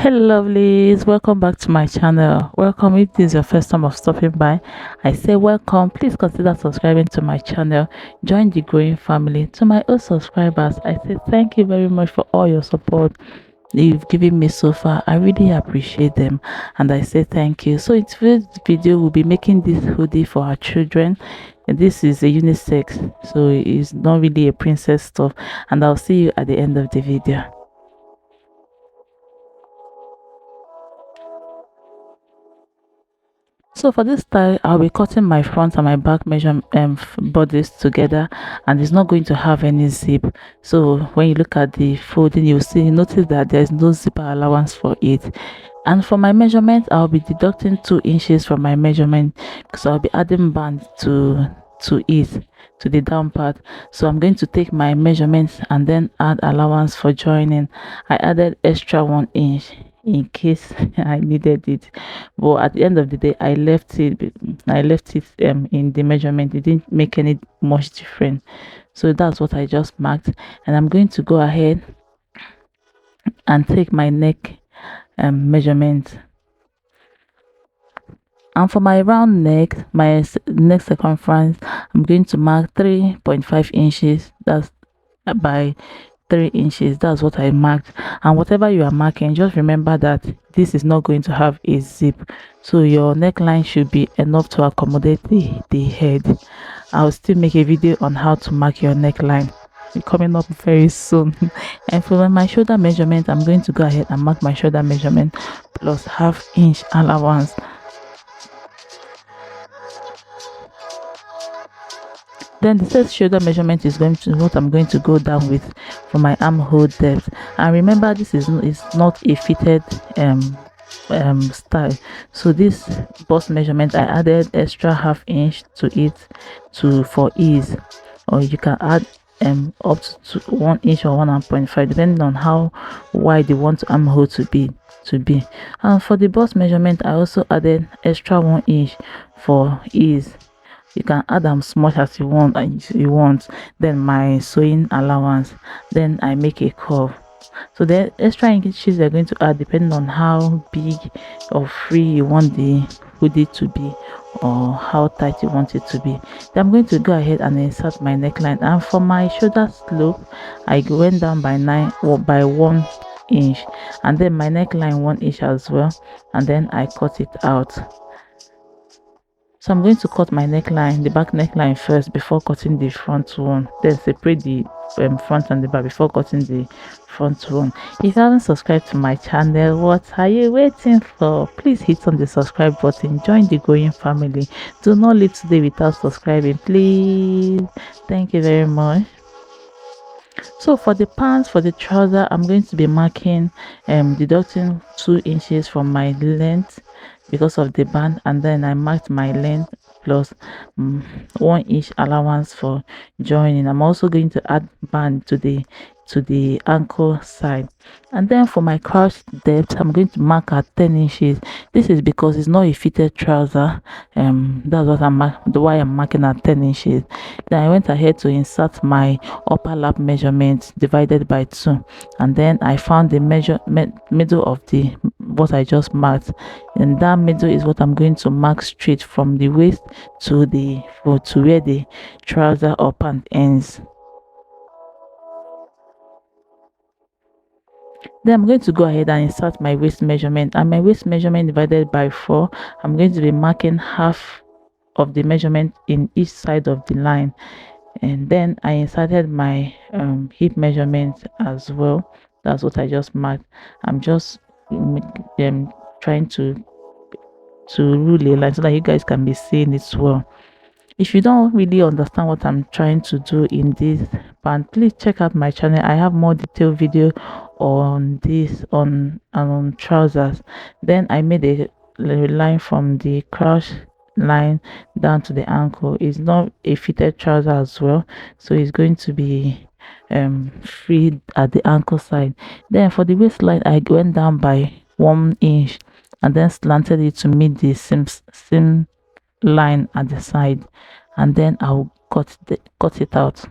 Hello lovelies, welcome back to my channel. Welcome. If this is your first time of stopping by, I say welcome. Please consider subscribing to my channel. Join the growing family. To my old subscribers, I say thank you very much for all your support you've given me so far. I really appreciate them, and I say thank you. So in today's video, we'll be making this hoodie for our children. And this is a unisex, so it's not really a princess stuff, and I'll see you at the end of the video. So for this style, I'll be cutting my front and my back measure bodies together, and it's not going to have any zip. So when you look at the folding, you notice that there's no zipper allowance for it. And for my measurement, I'll be deducting 2 inches from my measurement because I'll be adding band to it, to the down part. So I'm going to take my measurements and then add allowance for joining. I added extra 1 inch in case I needed it, but at the end of the day I left it in the measurement. It didn't make any much difference, so that's what I just marked. And I'm going to go ahead and take my neck measurement. And for my round neck, my neck circumference, I'm going to mark 3.5 inches. That's by 3 inches. That's what I marked. And whatever you are marking, just remember that this is not going to have a zip, so your neckline should be enough to accommodate the head. I'll still make a video on how to mark your neckline coming up very soon. And for my shoulder measurement, I'm going to go ahead and mark my shoulder measurement plus ½ inch allowance. Then the third shoulder measurement is going to what I'm going to go down with for my armhole depth. And remember, this is not a fitted style, so this bust measurement I added extra ½ inch to it for ease, or you can add up to 1 inch or 1.5 depending on how wide you want armhole to be. And for the bust measurement, I also added extra 1 inch for ease. You can add as much as you want. Then my sewing allowance, then I make a curve. So the extra inches you're going to add depending on how big or free you want the hoodie to be, or how tight you want it to be. Then I'm going to go ahead and insert my neckline. And for my shoulder slope, I went down by 1 inch, and then my neckline 1 inch as well, and then I cut it out. So I'm going to cut my neckline, the back neckline first before cutting the front one. Then separate the front and the back before cutting the front one. If you haven't subscribed to my channel, what are you waiting for? Please hit on the subscribe button. Join the growing family. Do not leave today without subscribing, please. Thank you very much. So for the pants, for the trouser, I'm going to be marking deducting 2 inches from my length because of the band, and then I marked my length plus 1 inch allowance for joining. I'm also going to add band to the ankle side. And then for my crouch depth, I'm going to mark at 10 inches. This is because it's not a fitted trouser. That's what why I'm marking at 10 inches. Then I went ahead to insert my upper lap measurement divided by 2, and then I found the middle of the what I just marked, and that middle is what I'm going to mark straight from the waist to where the trouser or pant ends. Then I'm going to go ahead and insert my waist measurement, and my waist measurement divided by 4, I'm going to be marking half of the measurement in each side of the line. And then I inserted my hip measurement as well. That's what I just marked. I'm just trying to rule a line so that you guys can be seeing it well. If you don't really understand what I'm trying to do in this band, please check out my channel. I have more detailed video on this on trousers. Then I made a line from the crouch line down to the ankle. It's not a fitted trouser as well, so it's going to be free at the ankle side. Then for the waistline, I went down by 1 inch and then slanted it to meet the seam line at the side, and then I'll cut it out.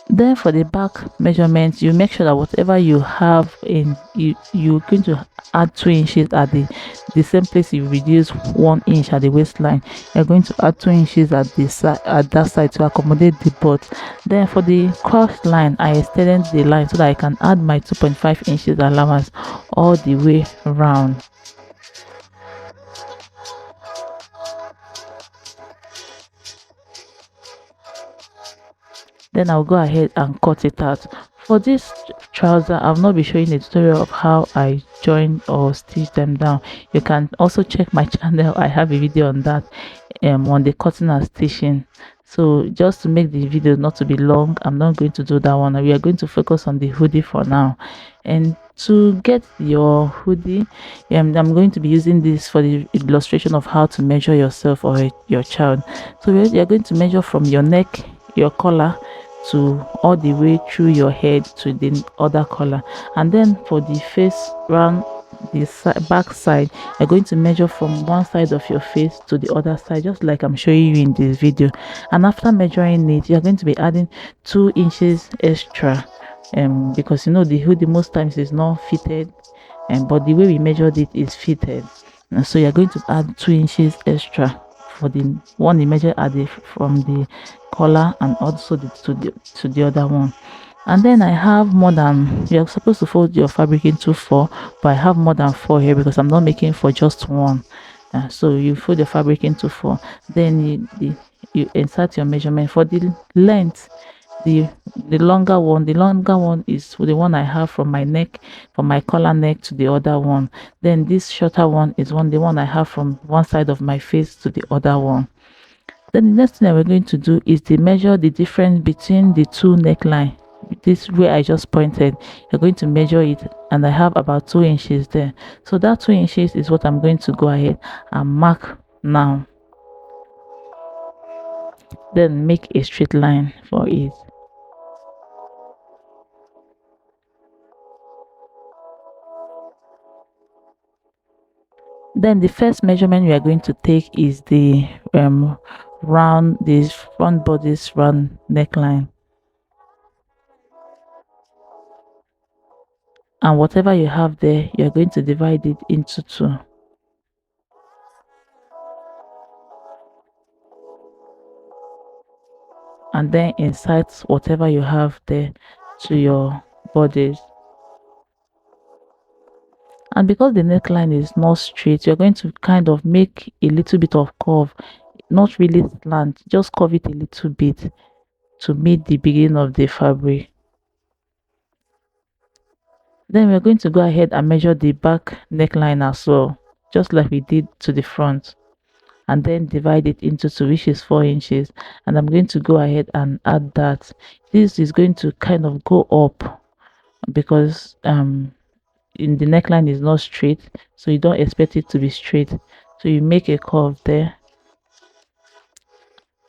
Then for the back measurement, you make sure that whatever you have in you're going to add 2 inches at the same place you reduce 1 inch at the waistline. You're going to add 2 inches at the side, at that side, to accommodate the butt. Then for the cross line, I extended the line so that I can add my 2.5 inches allowance all the way around. Then I'll go ahead and cut it out. For this trouser, I'll not be showing a tutorial of how I join or stitch them down. You can also check my channel. I have a video on that, on the cutting and stitching. So just to make the video not to be long, I'm not going to do that one. We are going to focus on the hoodie for now. And to get your hoodie, I'm going to be using this for the illustration of how to measure yourself or your child. So you're going to measure from your neck, your collar, to all the way through your head to the other collar. And then for the face round the back side, you're going to measure from one side of your face to the other side, just like I'm showing you in this video. And after measuring it, you're going to be adding 2 inches extra, because you know the hoodie most times is not fitted, but the way we measured it is fitted. And so you're going to add 2 inches extra for the one you measure at the from the collar and also to the other one. And then I have more than, you're supposed to fold your fabric into 4, but I have more than 4 here because I'm not making for just one. So you fold your fabric into 4, then you insert your measurement for the length. The longer one is the one I have from my neck, from my collar neck to the other one. Then this shorter one is the one I have from one side of my face to the other one. Then the next thing that we're going to do is to measure the difference between the two neckline. This way I just pointed, you're going to measure it, and I have about 2 inches there. So that 2 inches is what I'm going to go ahead and mark now. Then make a straight line for it. Then the first measurement we are going to take is the round, this front bodice round neckline. And whatever you have there, you're going to divide it into 2. And then insert whatever you have there to your bodice. And because the neckline is not straight, you're going to kind of make a little bit of curve, not really slant, just curve it a little bit to meet the beginning of the fabric. Then we're going to go ahead and measure the back neckline as well, just like we did to the front, and then divide it into 2, which is 4 inches. And I'm going to go ahead and add that. This is going to kind of go up because in the neckline is not straight, so you don't expect it to be straight, so you make a curve there.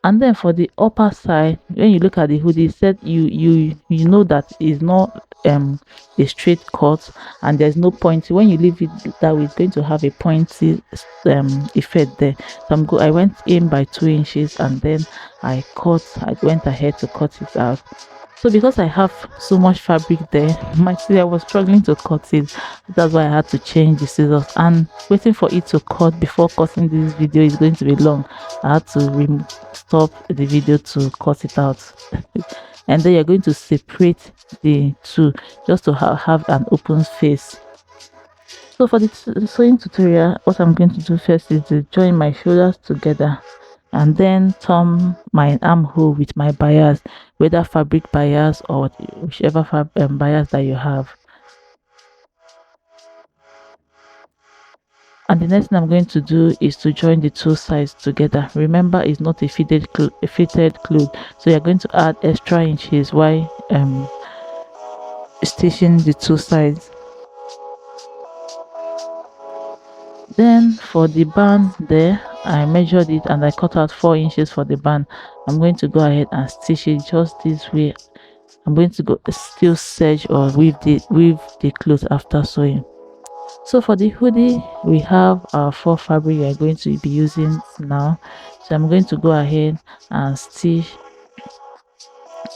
And then for the upper side, when you look at the hoodie, said you know that it's not a straight cut, and there's no point. When you leave it that way, it's going to have a pointy effect there. So I went in by 2 inches, and then I went ahead to cut it out. So because I have so much fabric there, I was struggling to cut it. That's why I had to change the scissors, and waiting for it to cut before cutting this video is going to be long. I had to stop the video to cut it out. And then you're going to separate the 2 just to have an open face. So for the sewing tutorial, what I'm going to do first is to join my shoulders together, and then turn my armhole with my bias, whether fabric bias or whichever bias that you have. And the next thing I'm going to do is to join the 2 sides together. Remember, it's not a fitted cloth, so you're going to add extra inches while stitching the 2 sides. Then for the band there, I measured it and I cut out 4 inches for the band. I'm going to go ahead and stitch it just this way. I'm going to still serge or weave the cloth after sewing. So for the hoodie, we have our 4 fabric we are going to be using now. So I'm going to go ahead and stitch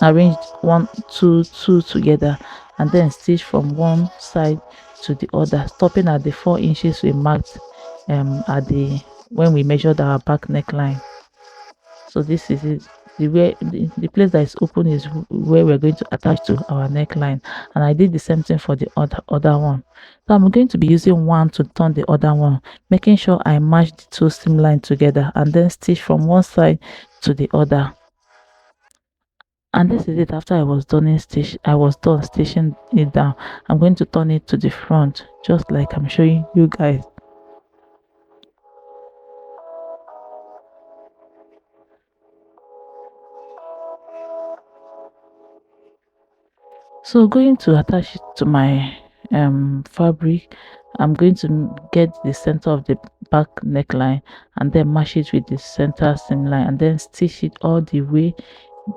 arrange one two together, and then stitch from one side to the other, stopping at the 4 inches we marked at the when we measured our back neckline. So this is it. The place that is open is where we're going to attach to our neckline, and I did the same thing for the other one. So I'm going to be using one to turn the other one, making sure I match the two seam line together, and then stitch from one side to the other. And this is it. After I was done stitching it down, I'm going to turn it to the front, just like I'm showing you guys. So going to attach it to my fabric, I'm going to get the center of the back neckline and then match it with the center seam line, and then stitch it all the way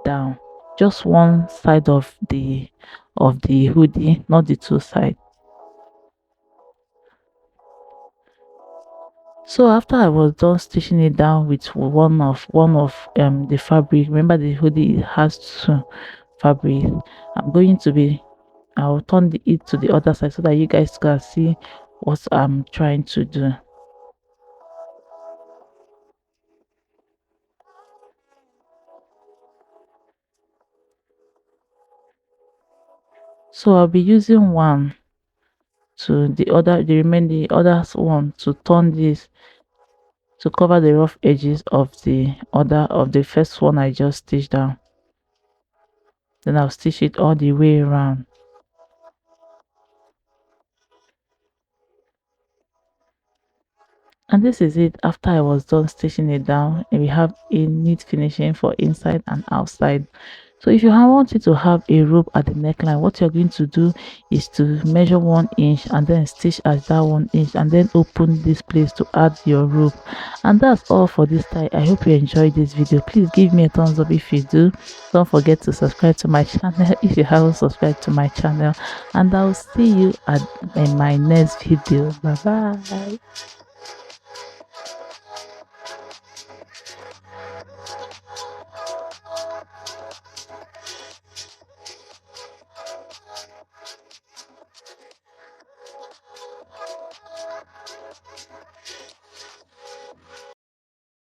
down, just one side of the hoodie, not the two sides. So after I was done stitching it down with one of the fabric, remember the hoodie has two fabric, I'm going to be I'll turn it to the other side so that you guys can see what I'm trying to do. So I'll be using one to the remaining other one to turn this to cover the rough edges of the first one I just stitched down. Then I'll stitch it all the way around. And this is it after I was done stitching it down, and we have a neat finishing for inside and outside. So if you want it to have a rope at the neckline, what you're going to do is to measure 1 inch and then stitch at that 1 inch, and then open this place to add your rope. And that's all for this time. I hope you enjoyed this video. Please give me a thumbs up if you do. Don't forget to subscribe to my channel if you haven't subscribed to my channel, and I'll see you in my next video. Bye bye.